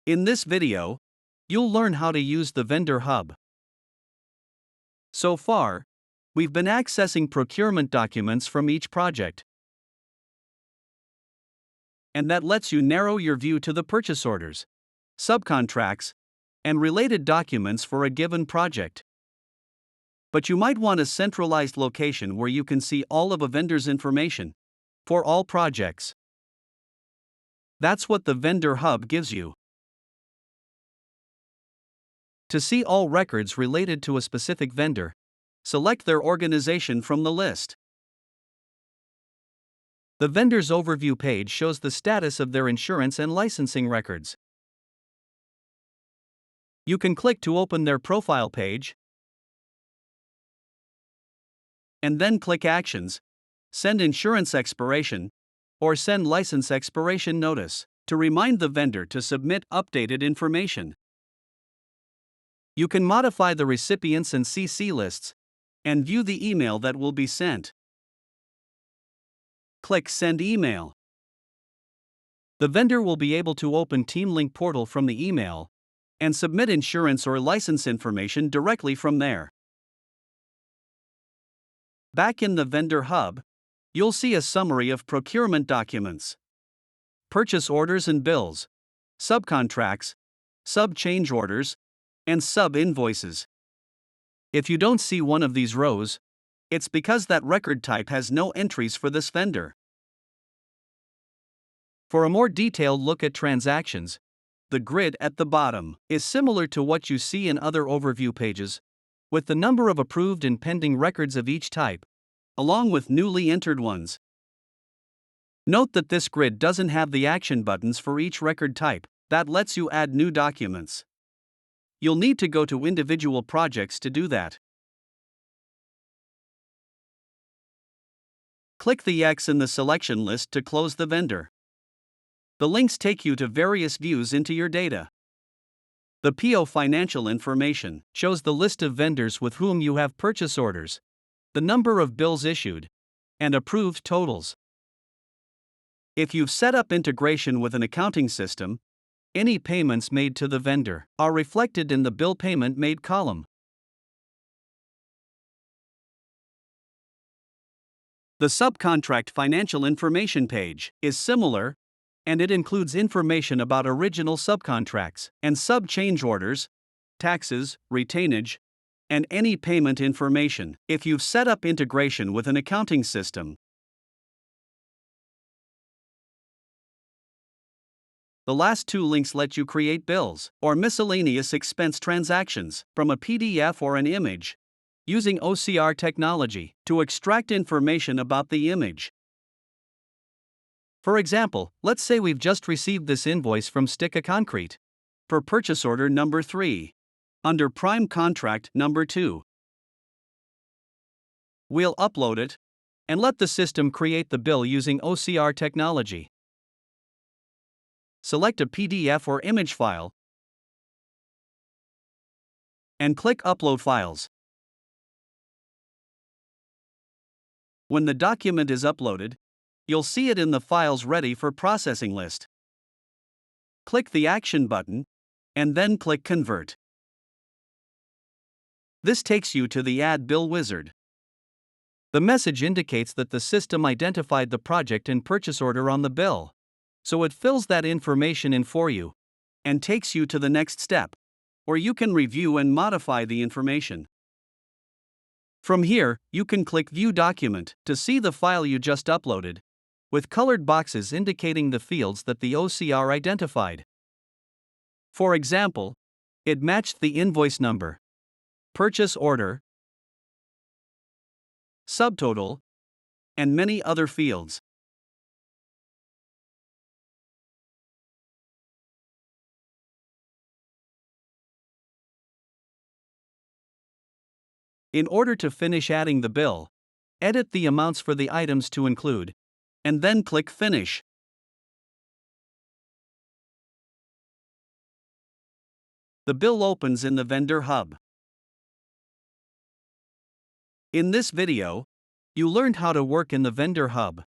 In this video, you'll learn how to use the Vendor Hub. So far, we've been accessing procurement documents from each project. And that lets you narrow your view to the purchase orders, subcontracts, and related documents for a given project. But you might want a centralized location where you can see all of a vendor's information for all projects. That's what the Vendor Hub gives you. To see all records related to a specific vendor, select their organization from the list. The vendor's overview page shows the status of their insurance and licensing records. You can click to open their profile page, and then click Actions, Send Insurance Expiration, or Send License Expiration Notice, to remind the vendor to submit updated information. You can modify the recipients and CC lists, and view the email that will be sent. Click Send Email. The vendor will be able to open TeamLink Portal from the email and submit insurance or license information directly from there. Back in the Vendor Hub, you'll see a summary of procurement documents, purchase orders and bills, subcontracts, sub-change orders, and sub-invoices. If you don't see one of these rows, it's because that record type has no entries for this vendor. For a more detailed look at transactions, the grid at the bottom is similar to what you see in other overview pages, with the number of approved and pending records of each type, along with newly entered ones. Note that this grid doesn't have the action buttons for each record type that lets you add new documents. You'll need to go to individual projects to do that. Click the X in the selection list to close the vendor. The links take you to various views into your data. The PO financial information shows the list of vendors with whom you have purchase orders, the number of bills issued, and approved totals. If you've set up integration with an accounting system, any payments made to the vendor are reflected in the Bill Payment Made column. The subcontract financial information page is similar, and it includes information about original subcontracts and sub-change orders, taxes, retainage, and any payment information if you've set up integration with an accounting system. The last two links let you create bills or miscellaneous expense transactions from a PDF or an image, using OCR technology to extract information about the image. For example, let's say we've just received this invoice from Stika Concrete for purchase order number 3, under prime contract number 2. We'll upload it and let the system create the bill using OCR technology. Select a PDF or image file and click Upload Files. When the document is uploaded, you'll see it in the Files Ready for Processing list. Click the Action button and then click Convert. This takes you to the Add Bill wizard. The message indicates that the system identified the project and purchase order on the bill, so it fills that information in for you and takes you to the next step, where you can review and modify the information. From here, you can click View Document to see the file you just uploaded, with colored boxes indicating the fields that the OCR identified. For example, it matched the invoice number, purchase order, subtotal, and many other fields. In order to finish adding the bill, edit the amounts for the items to include, and then click Finish. The bill opens in the Vendor Hub. In this video, you learned how to work in the Vendor Hub.